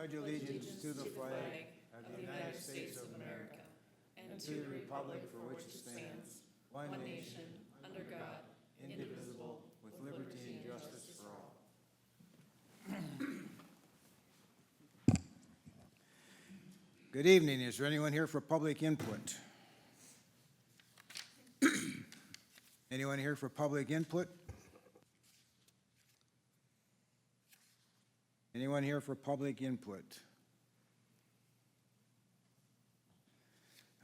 pledge allegiance to the flag of the United States of America and to the republic for which it stands, one nation, under God, indivisible, with liberty and justice for all. Good evening. Is there anyone here for public input? Anyone here for public input? Anyone here for public input?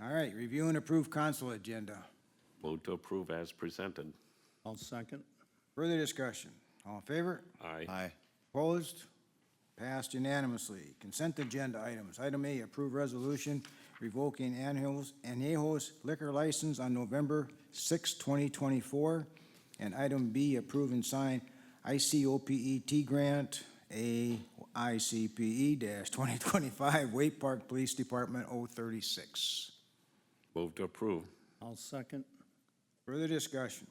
All right, review and approve council agenda. Move to approve as presented. I'll second. Further discussion? All in favor? Aye. Opposed? Passed unanimously. Consent agenda items. Item A, approve resolution revoking Añejo's liquor license on November 6, 2024. And item B, approve and sign ICOPET grant AICPE-2025 Wake Park Police Department 036. Move to approve. I'll second. Further discussion?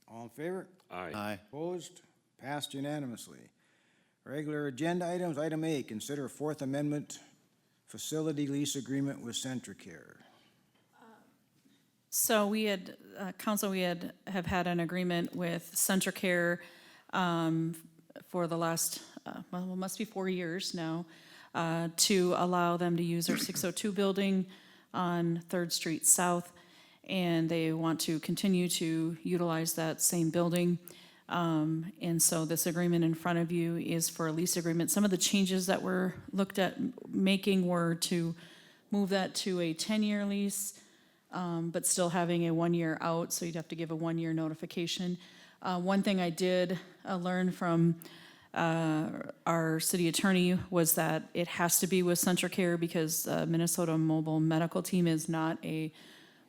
All in favor? Aye. Opposed? Passed unanimously. Regular agenda items. Item A, consider Fourth Amendment facility lease agreement with Centricare. So we had, council, have had an agreement with Centricare for the last, well, it must be 4 years now, to allow them to use our 602 building on 3rd Street South, and they want to continue to utilize that same building. And so this agreement in front of you is for a lease agreement. Some of the changes that were looked at making were to move that to a 10-year lease, but still having a 1 year out, so you'd have to give a 1 year notification. One thing I did learn from our city attorney was that it has to be with Centricare because Minnesota Mobile Medical Team is not a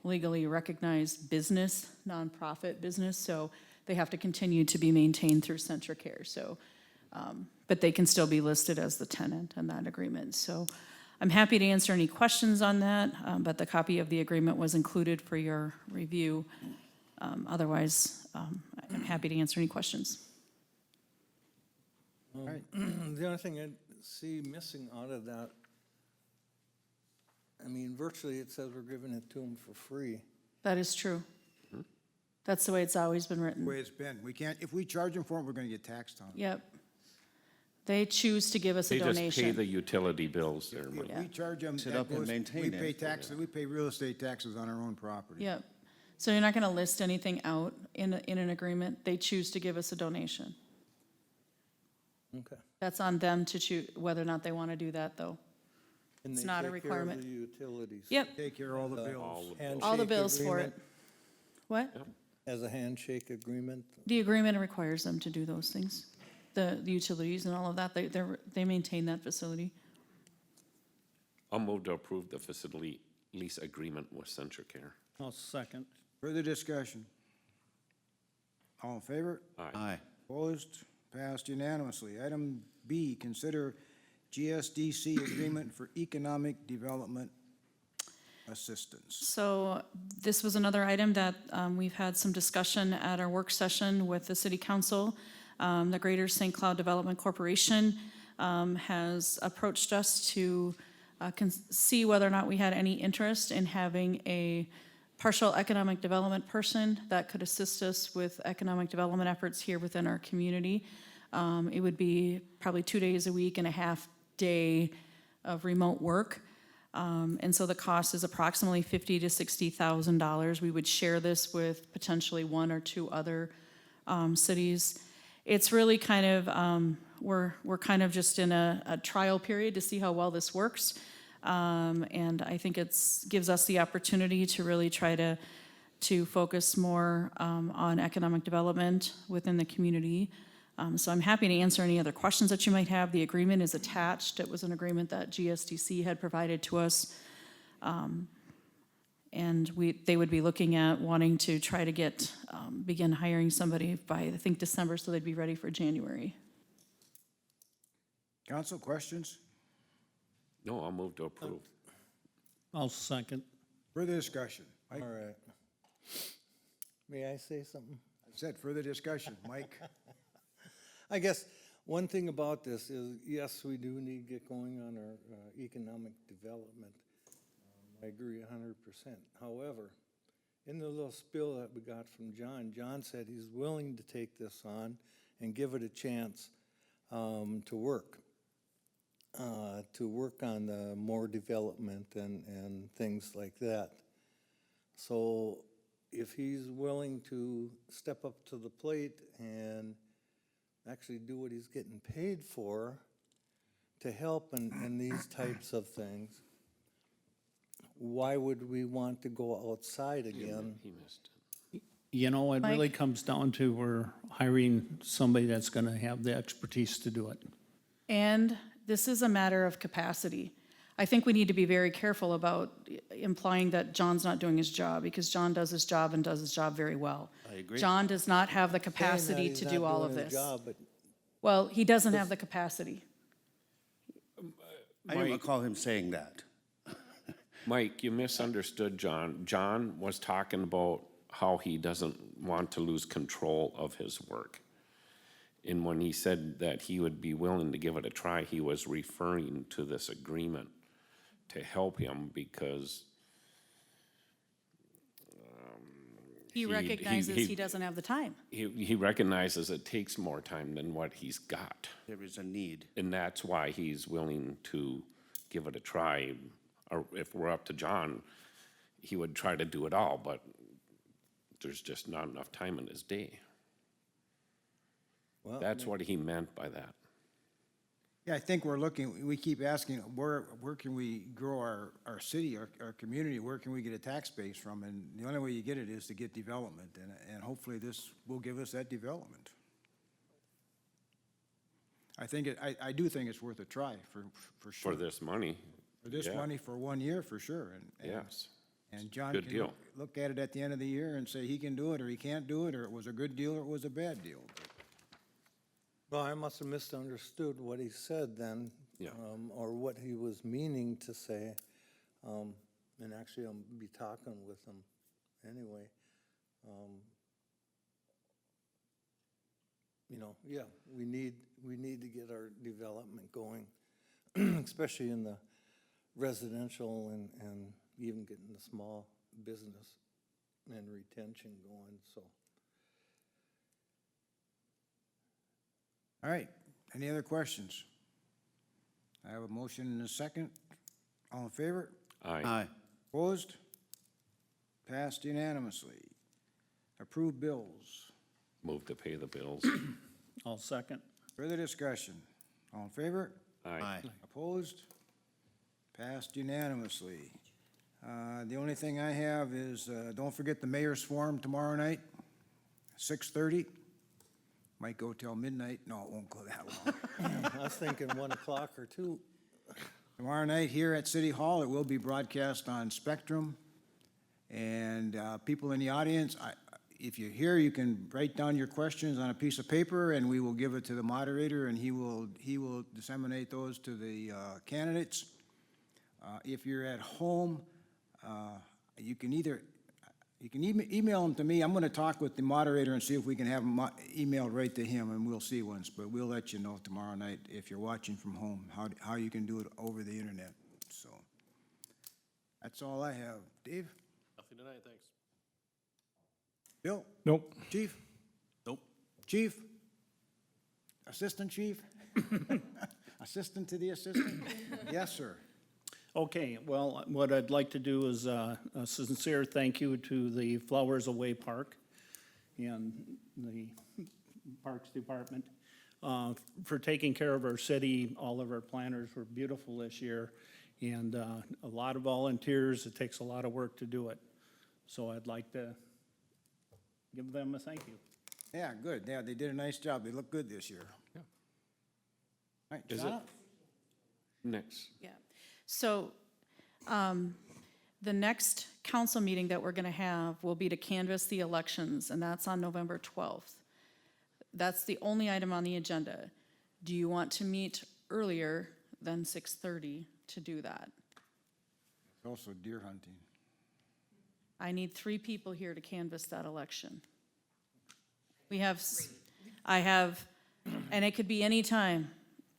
legally recognized business, nonprofit business, so they have to continue to be maintained through Centricare. So, but they can still be listed as the tenant in that agreement. So I'm happy to answer any questions on that, but the copy of the agreement was included for your review. Otherwise, I'm happy to answer any questions. Right. The only thing I see missing out of that, I mean, virtually it says we're giving it to them for free. That is true. That's the way it's always been The written. way it's been. We can't, if we charge them for it, we're gonna get taxed on it. Yep. They choose to give us a They just pay donation. the utility bills there. If Yeah. we charge them, Sit that up and goes, maintain we it. pay taxes, we pay real estate taxes on our own property. Yep. So you're not gonna list anything out in an agreement. They choose to give us a donation. Okay. That's on them to choose whether or not they want to do that, though. And It's they not a take care of requirement. the utilities. Yep, Take care of all the bills. all the Handshake bills for it. agreement, What? As a handshake agreement. The agreement requires them to do those things. The utilities and all of that, they maintain that facility. I'll move to approve the facility lease agreement with Centricare. I'll second. Further discussion? All in favor? Aye. Opposed? Passed unanimously. Item B, consider GSDC agreement for economic development assistance. So this was another item that we've had some discussion at our work session with the city council. The Greater St. Cloud Development Corporation has approached us to see whether or not we had any interest in having a partial economic development person that could assist us with economic development efforts here within our community. It would be probably 2 days a week and a half day of remote work. And so the cost is approximately $50,000 to $60,000. We would share this with potentially 1 or 2 other cities. It's really kind of, we're kind of just in a trial period to see how well this works. And I think gives us the opportunity to really try to focus more on economic development within the community. So I'm happy to answer any other questions that you might have. The agreement is attached. It was an agreement that GSDC had provided to us. And they would be looking at wanting to try to begin hiring somebody by, I think, December, so they'd be ready for January. Council, questions? No, I'll move to approve. I'll second. Further discussion? Mike? All right. May I say something? I said further discussion. Mike? I guess One thing about this is, yes, we do need to get going on our economic development. I agree 100%. However, in the little spill that we got from John, John said he's willing to take this on and give it a chance to work on the more development and things like that. So if he's willing to step up to the plate and actually do what he's getting paid for to help in these types of things, why would we want to go outside again? He missed it. You know, it Mike? really comes down to we're hiring somebody that's gonna have the expertise to do it. And this is a matter of capacity. I think we need to be very careful about implying that John's not doing his job, because John does his job and does his job very well. I agree. John does not have the capacity to do all of this. Well, he doesn't have the capacity. I don't recall him saying that. Mike, you misunderstood John. John was talking about how he doesn't want to lose control of his work. And when he said that he would be willing to give it a try, he was referring to this agreement to help him because He recognizes he doesn't have the time. he recognizes it takes more time than what he's got. There is a need. And that's why he's willing to give it a try. Or if we're up to John, he would try to do it all, but there's just not enough time in his day. Well, That's what he meant by that. Yeah, I think we're looking, we keep asking, where can we grow our city, our community, where can we get a tax base from? And the only way you get it is to get development, and hopefully this will give us that development. I do think it's worth a try, for sure. For this money, For this yeah. money for 1 year, for sure, and. yes. And John Good can deal. look at it at the end of the year and say he can do it, or he can't do it, or it was a good deal, or it was a bad deal. Well, I must have misunderstood what he said then. Yeah. Or what he was meaning to say. And actually, I'll be talking with him anyway. You know, yeah, we need to get our development going, especially in the residential and even getting the small business and retention going, so. All right, any other questions? I have a motion and a second. All in favor? Aye. Opposed? Passed unanimously. Approved bills. Move to pay the bills. I'll second. Further discussion. All in favor? Aye. Opposed? Passed unanimously. The only thing I have is, don't forget the mayor's forum tomorrow night, 6:30. Might go till midnight. No, it won't go that long. I was thinking 1 o'clock or 2. Tomorrow night here at City Hall, it will be broadcast on Spectrum. And people in the audience, if you're here, you can write down your questions on a piece of paper, and we will give it to the moderator, and he will disseminate those to the candidates. If you're at home, you can email them to me. I'm going to talk with the moderator and see if we can have them emailed right to him, and we'll see once. But we'll let you know tomorrow night, if you're watching from home, how you can do it over the internet. So that's all I have. Dave? Nothing tonight, thanks. Bill? Nope. Chief? Nope. Chief? Assistant Chief? Assistant to the assistant? Yes, sir. Okay, well, what I'd like to do is a sincere thank you to the Flowers Away Park and the Parks Department for taking care of our city. All of our planters were beautiful this year, and a lot of volunteers. It takes a lot of work to do it. So I'd like to give them a thank you. Yeah, good. Yeah, they did a nice job. They look good this year. Yeah. All right, Is it- Donna? Next. Yeah. So, the next council meeting that we're gonna have will be to canvass the elections, and that's on November 12th. That's the only item on the agenda. Do you want to meet earlier than 6:30 to do that? Also deer hunting. I need 3 people here to canvass that election. I have And it could be any time.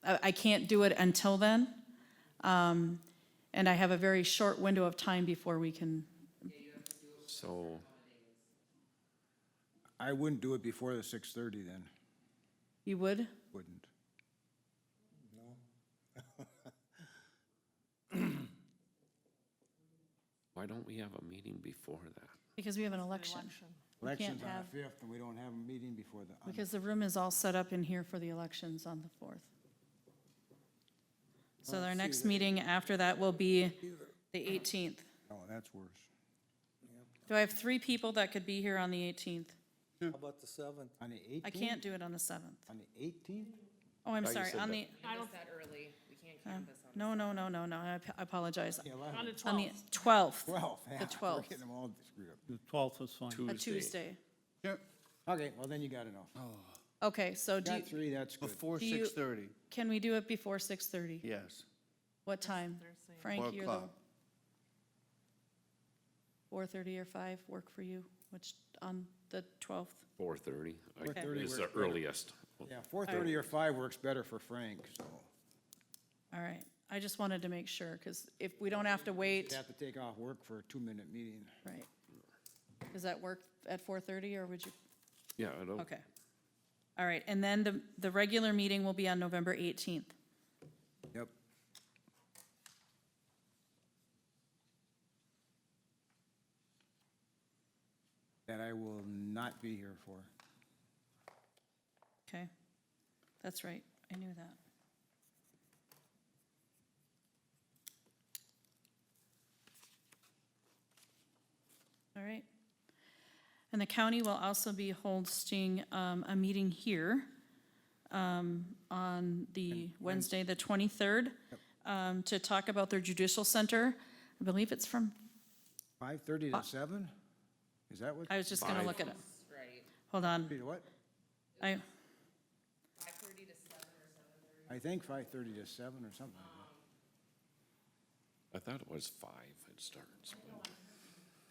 I can't do it until then. And I have a very short window of time before we can, So, I wouldn't do it before the 6:30 then, you would? wouldn't. why don't we have a meeting before that? Because we have an election. Election's on have- the 5th, and we don't have a meeting before the, Because the room is all set up in here for the elections on the 4th. So our next meeting after that will be the 18th. oh, that's worse. Do I have 3 people that could be here on the 18th? How about the 7th? On the 18th? I can't do it on the 7th. On the 18th? Oh, I'm Thought you sorry, said on that. the, It's that early, we can't canvass on. no, I apologize. The 11th. On the 12th, 12th, yeah. The 12th. We're getting them all screwed up. The 12th is fine. a Tuesday. Okay, well, then you got enough. Okay, so Got 3, that's good. Before Do you- 6:30, can we do it before 6:30? yes. What time? Frank, 4 you're the, o'clock. 4:30 or 5 work for you, which, on the 12th? 4:30 4:30 is works the better. earliest. Yeah, 4:30 or 5 works better for Frank, so. All right, I just wanted to make sure, because if we don't have to wait, You have to take off work for a 2-minute meeting. right. Does that work at 4:30, or would you? Yeah, I don't, Okay. All right, and then the regular meeting will be on November 18th. Yep. That I will not be here for. Okay, that's right, I knew that. All right. And the county will also be hosting a meeting here on the Wednesday, the 23rd, to talk about their judicial center. I believe it's from, 5:30 to 7? Is that what? I was just gonna look at it. Right, Hold on, What? I, 5:30 to 7 or 7:30. I think 5:30 to 7 or something like I thought it was 5 it starts.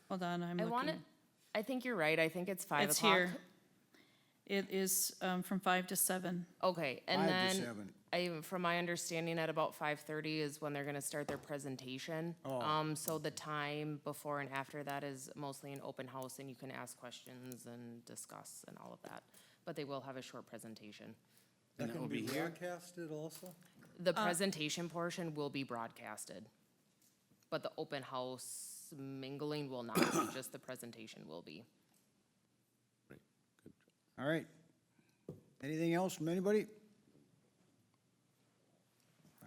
hold on, I'm I want it, looking. I think you're right, I think it's 5 It's o'clock. here. It is from 5 to 7. Okay, that. and 5 to then, 7. from my understanding, at about 5:30 is when they're gonna start their presentation. Oh. So the time before and after that is mostly an open house, and you can ask questions and discuss and all of that. But they will have a short presentation. And that will be here? Broadcasted also? The presentation portion will be broadcasted, but the open house mingling will not be, just the presentation will be. All right. Anything else from anybody?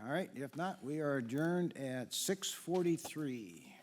All right, if not, we are adjourned at 6:43.